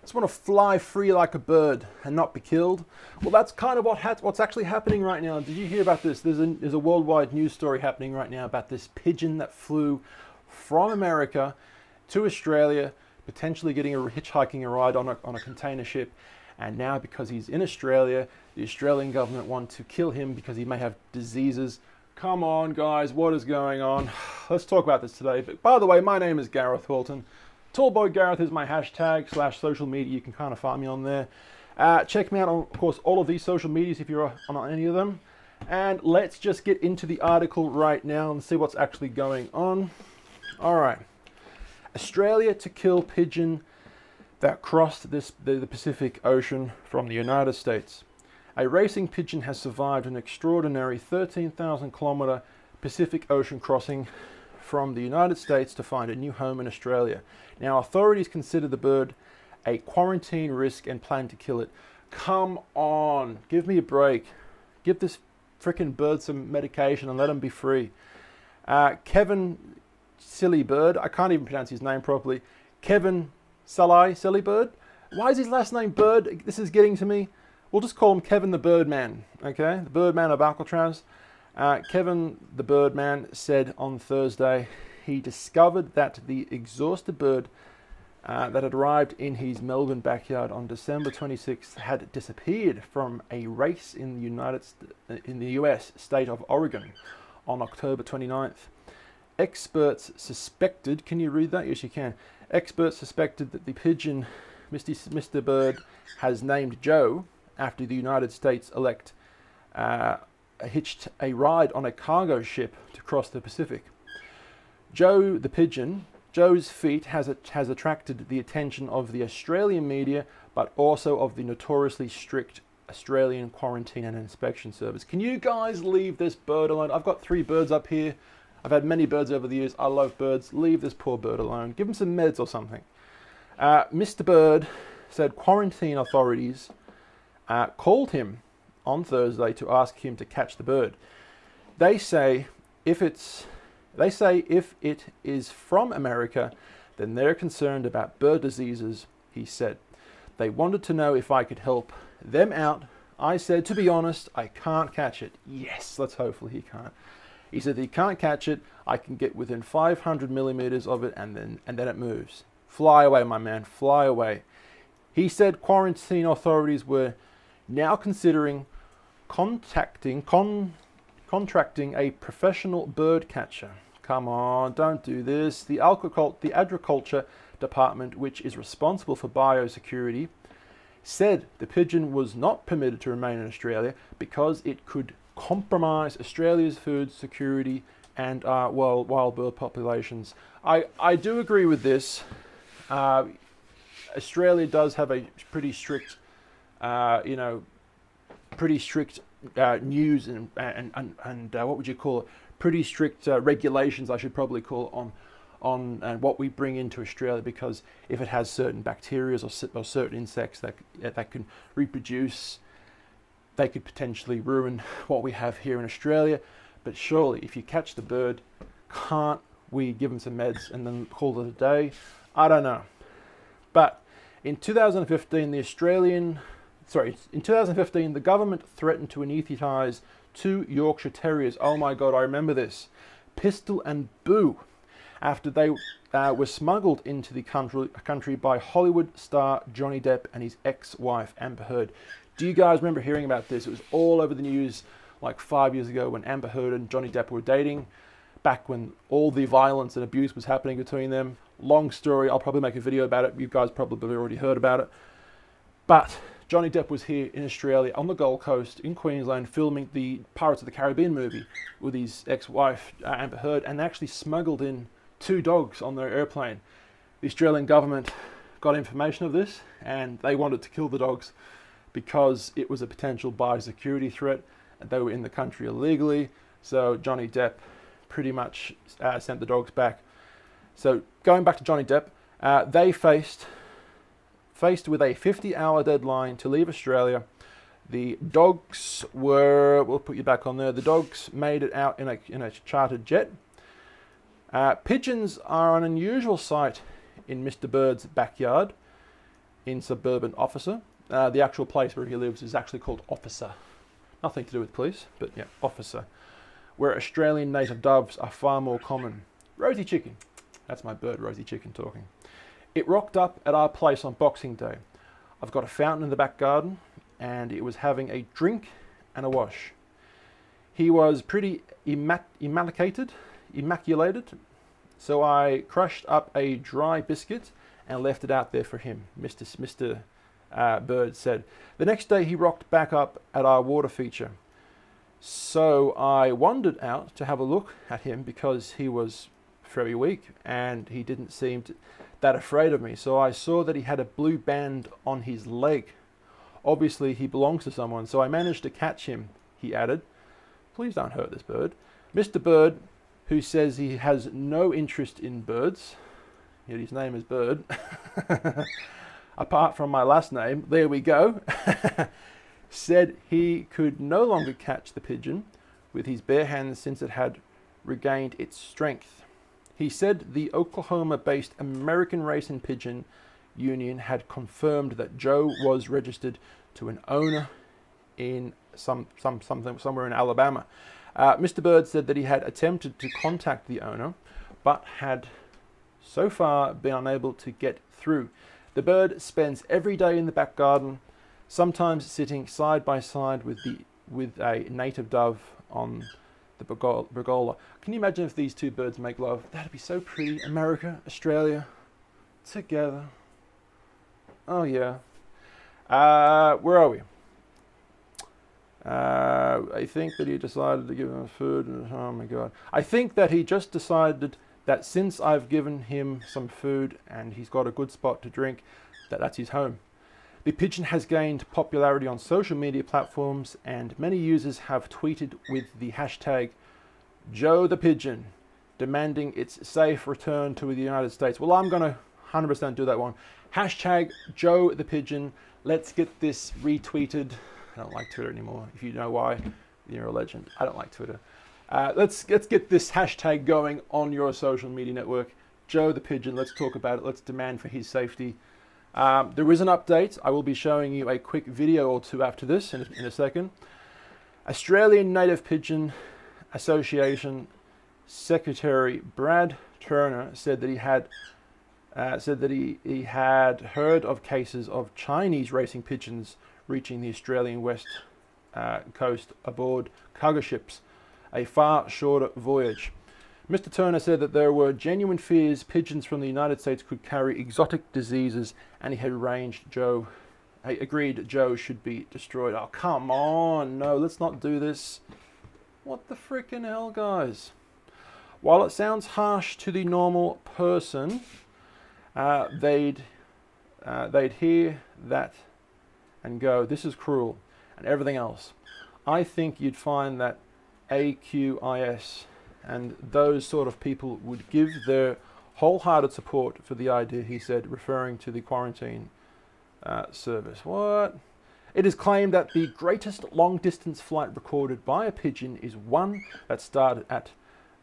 Just want to fly free like a bird and not be killed. Well, that's kind of what's actually happening right now. Did you hear about this? There's a worldwide news story happening right now about this pigeon that flew from America to Australia, potentially getting hitchhiking a ride on a container ship. And now, because he's in Australia, the Australian government want to kill him because he may have diseases. Come on, guys, what is going on? Let's talk about this today. But by the way, my name is Gareth Walton. Tallboy Gareth is my hashtag / social media. You can kind of find me on there. Check me out on, of course, all of these social medias if you're on any of them. And let's just get into the article right now and see what's actually going on. All right. Australia to kill pigeon that crossed the Pacific Ocean from the United States. A racing pigeon has survived an extraordinary 13,000-kilometer Pacific Ocean crossing from the United States to find a new home in Australia. Now, authorities consider the bird a quarantine risk and plan to kill it. Come on, give me a break. Give this frickin' bird some medication and let him be free. Kevin Silly Bird, I can't even pronounce his name properly. Kevin Silly Bird? Why is his last name Bird? This is getting to me. We'll just call him Kevin the Birdman, okay? The Birdman of Alcatraz. Kevin the Birdman said on Thursday he discovered that the exhausted bird that had arrived in his Melbourne backyard on December 26th had disappeared from a race in the US state of Oregon on October 29th. Experts suspected, can you read that? Yes, you can. Experts suspected that the pigeon, Mr. Bird, has named Joe after the United States elect hitched a ride on a cargo ship to cross the Pacific. Joe the pigeon, Joe's feat has attracted the attention of the Australian media, but also of the notoriously strict Australian Quarantine and Inspection Service. Can you guys leave this bird alone? I've got 3 birds up here. I've had many birds over the years. I love birds. Leave this poor bird alone. Give him some meds or something. Mr. Bird said quarantine authorities called him on Thursday to ask him to catch the bird. They say if it is from America, then they're concerned about bird diseases, he said. They wanted to know if I could help them out. I said, to be honest, I can't catch it. Yes, let's hopefully he can't. He said he can't catch it. I can get within 500 millimeters of it and then it moves. Fly away, my man, fly away. He said quarantine authorities were now considering contracting a professional bird catcher. Come on, don't do this. The Agriculture Department, which is responsible for biosecurity, said the pigeon was not permitted to remain in Australia because it could compromise Australia's food security and wild bird populations. I do agree with this. Australia does have a pretty strict, news and what would you call it? Pretty strict regulations, I should probably call it, on what we bring into Australia, because if it has certain bacteria or certain insects that can reproduce, they could potentially ruin what we have here in Australia. But surely, if you catch the bird, can't we give them some meds and then call it a day? I don't know. But in 2015, the government threatened to anaesthetize 2 Yorkshire Terriers. Oh my God, I remember this. Pistol and Boo, after they were smuggled into the country by Hollywood star Johnny Depp and his ex-wife Amber Heard. Do you guys remember hearing about this? It was all over the news like 5 years ago when Amber Heard and Johnny Depp were dating, back when all the violence and abuse was happening between them. Long story, I'll probably make a video about it. You guys probably already heard about it. But Johnny Depp was here in Australia on the Gold Coast in Queensland filming the Pirates of the Caribbean movie with his ex-wife Amber Heard, and actually smuggled in 2 dogs on their airplane. The Australian government got information of this and they wanted to kill the dogs because it was a potential biosecurity threat and they were in the country illegally. So Johnny Depp pretty much sent the dogs back. So going back to Johnny Depp, they faced with a 50-hour deadline to leave Australia. The dogs were, we'll put you back on there, the dogs made it out in a chartered jet. Pigeons are an unusual sight in Mr. Bird's backyard. in suburban Officer. The actual place where he lives is actually called Officer. Nothing to do with police, but yeah, Officer. Where Australian native doves are far more common. Rosie Chicken. That's my bird, Rosie Chicken, talking. It rocked up at our place on Boxing Day. I've got a fountain in the back garden, and it was having a drink and a wash. He was pretty immaculated, so I crushed up a dry biscuit and left it out there for him, Mr. Bird said. The next day he rocked back up at our water feature. So I wandered out to have a look at him because he was very weak and he didn't seem that afraid of me. So I saw that he had a blue band on his leg. Obviously he belongs to someone, so I managed to catch him, he added. Please don't hurt this bird. Mr. Bird, who says he has no interest in birds, yet his name is Bird, apart from my last name, there we go, said he could no longer catch the pigeon with his bare hands since it had regained its strength. He said the Oklahoma-based American Racing Pigeon Union had confirmed that Joe was registered to an owner in somewhere in Alabama. Mr. Bird said that he had attempted to contact the owner, but had so far been unable to get through. The bird spends every day in the back garden, sometimes sitting side by side with a native dove on the pergola. Can you imagine if these two birds make love? That'd be so pretty. America, Australia, together. Oh yeah. Where are we? I think that he decided to give him food. Oh my God. I think that he just decided that since I've given him some food and he's got a good spot to drink, that's his home. The pigeon has gained popularity on social media platforms and many users have tweeted with the hashtag Joe the Pigeon, demanding its safe return to the United States. Well, I'm going to 100% do that one. Hashtag Joe the Pigeon. Let's get this retweeted. I don't like Twitter anymore. If you know why, you're a legend. I don't like Twitter. Let's get this hashtag going on your social media network. Joe the Pigeon, let's talk about it. Let's demand for his safety. There is an update. I will be showing you a quick video or two after this in a second. Australian Native Pigeon Association Secretary Brad Turner said that he had heard of cases of Chinese racing pigeons reaching the Australian west coast aboard cargo ships, a far shorter voyage. Mr. Turner said that there were genuine fears pigeons from the United States could carry exotic diseases, and he had agreed Joe should be destroyed. Oh, come on. No, let's not do this. What the frickin' hell, guys? While it sounds harsh to the normal person, they'd hear that and go, this is cruel, and everything else. I think you'd find that AQIS and those sort of people would give their wholehearted support for the idea, he said, referring to the quarantine service. What? It is claimed that the greatest long-distance flight recorded by a pigeon is one that started at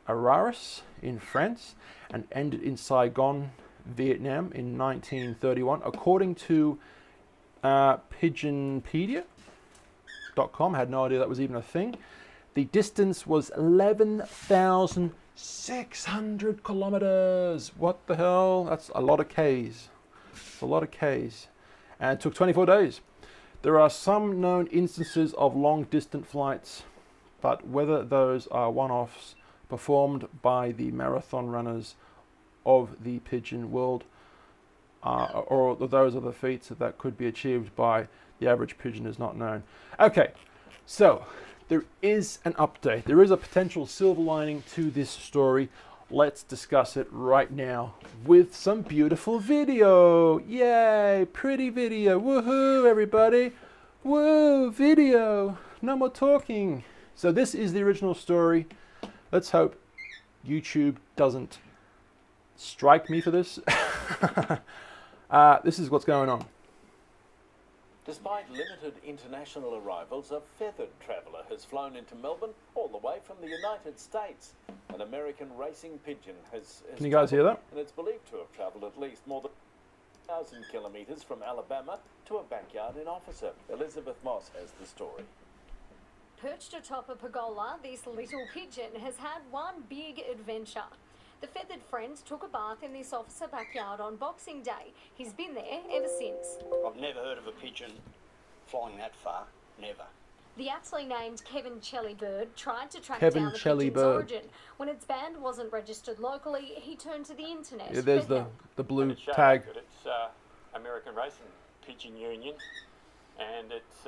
Araras in France and ended in Saigon, Vietnam in 1931, according to Pigeonpedia.com. I had no idea that was even a thing. The distance was 11,600 kilometers. What the hell? That's a lot of Ks. It's a lot of Ks. And it took 24 days. There are some known instances of long-distance flights, but whether those are one-offs performed by the marathon runners of the pigeon world or those are the feats that could be achieved by the average pigeon is not known. Okay, so there is an update. There is a potential silver lining to this story. Let's discuss it right now with some beautiful video. Yay, pretty video. Woohoo, everybody. Woo, video. No more talking. So this is the original story. Let's hope YouTube doesn't strike me for this. This is what's going on. Despite limited international arrivals, a feathered traveller has flown into Melbourne all the way from the United States. An American racing pigeon has Can you guys hear that? And it's believed to have travelled at least more than... 1,000 kilometres from Alabama to a backyard in Officer. Elizabeth Moss has the story. Perched atop a pergola, this little pigeon has had one big adventure. The feathered friend took a bath in this Officer backyard on Boxing Day. He's been there ever since. I've never heard of a pigeon flying that far. Never. The aptly named Kevin Bird tried to track Kevin down the pigeon's Bird. origin. When its band wasn't registered locally, he turned to the internet. Yeah, there's for the blue It shows tag. that it's American Racing Pigeon Union, and it's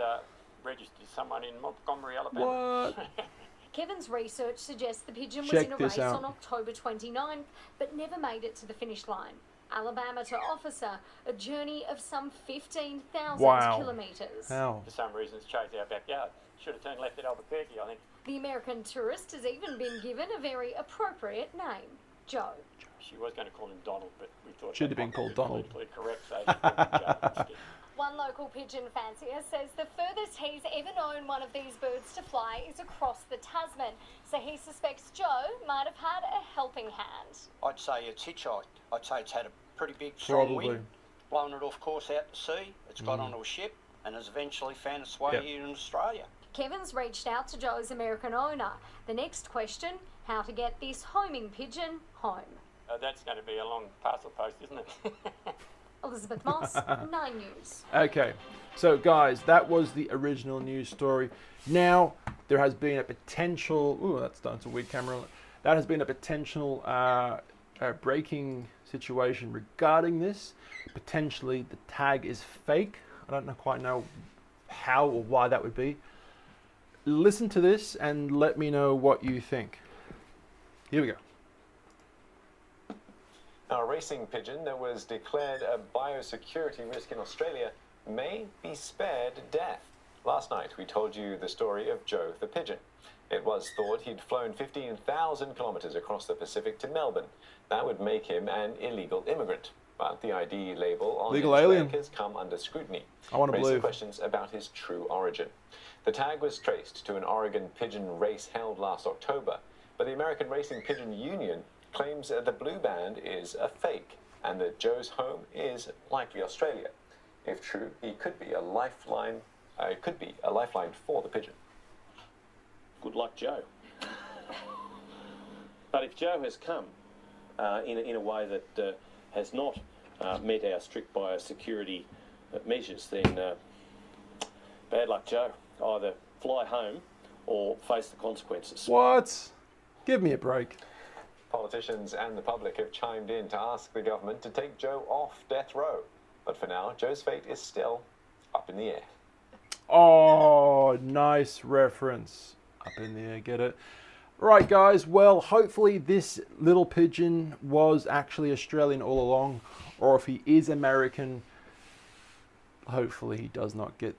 registered to someone in Montgomery, Alabama. What? Kevin's research suggests the pigeon was Check in a this race out. on October 29th, but never made it to the finish line. Alabama to Officer, a journey of some 15,000 Wow. kilometres. How? For some reason, it's chased our backyard. Should have turned left at Albuquerque, I think. The American tourist has even been given a very appropriate name, Joe. She was going to call him Donald, but we thought Should that have been called might be Donald. politically correct, so she called him Joe instead. One local pigeon fancier says the furthest he's ever known one of these birds to fly is across the Tasman, so he suspects Joe might have had a helping hand. I'd say it's hitchhiked. I'd say it's had a pretty big strong Probably. wind, blown it off course out to sea. It's got onto a ship and has eventually found its way Yep. here in Australia. Kevin's reached out to Joe's American owner. The next question, how to get this homing pigeon home. That's going to be a long parcel post, isn't it? Elizabeth Moss, 9 News. Okay, so guys, that was the original news story. Now there has been a potential. Ooh, that's done. It's a weird camera. That has been a potential breaking situation regarding this. Potentially, the tag is fake. I don't quite know how or why that would be. Listen to this and let me know what you think. Here we go. A racing pigeon that was declared a biosecurity risk in Australia may be spared death. Last night we told you the story of Joe the pigeon. It was thought he'd flown 15,000 kilometres across the Pacific to Melbourne. That would make him an illegal immigrant. But the ID label on Legal his alien. tag has come under scrutiny, I want to raising believe. questions about his true origin. The tag was traced to an Oregon pigeon race held last October, but the American Racing Pigeon Union claims the blue band is a fake and that Joe's home is likely Australia. If true, he could be a lifeline. For the pigeon. Good luck, Joe. But if Joe has come in a way that has not met our strict biosecurity measures, then bad luck, Joe. Either fly home or face the consequences. What? Give me a break. Politicians and the public have chimed in to ask the government to take Joe off death row. But for now, Joe's fate is still up in the air. Oh, nice reference. Up in the air, get it? Right, guys, well, hopefully this little pigeon was actually Australian all along, or if he is American, hopefully he does not get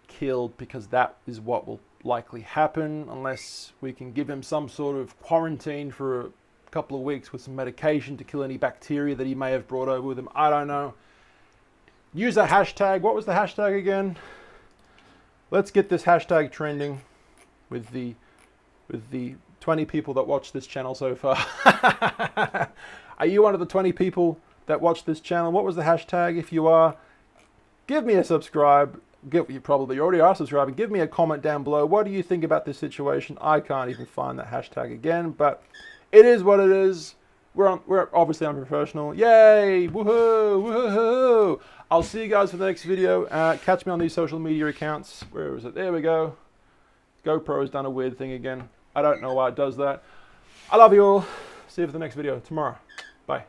killed, because that is what will likely happen unless we can give him some sort of quarantine for a couple of weeks with some medication to kill any bacteria that he may have brought over with him. I don't know. Use a hashtag. What was the hashtag again? Let's get this hashtag trending with the 20 people that watch this channel so far. Are you one of the 20 people that watch this channel? What was the hashtag? If you are, give me a subscribe. You probably already are subscribing. Give me a comment down below. What do you think about this situation? I can't even find that hashtag again, but it is what it is. We're obviously unprofessional. Yay! Woohoo! Woohoo! I'll see you guys for the next video. Catch me on these social media accounts. Where is it? There we go. GoPro's done a weird thing again. I don't know why it does that. I love you all. See you for the next video tomorrow. Bye.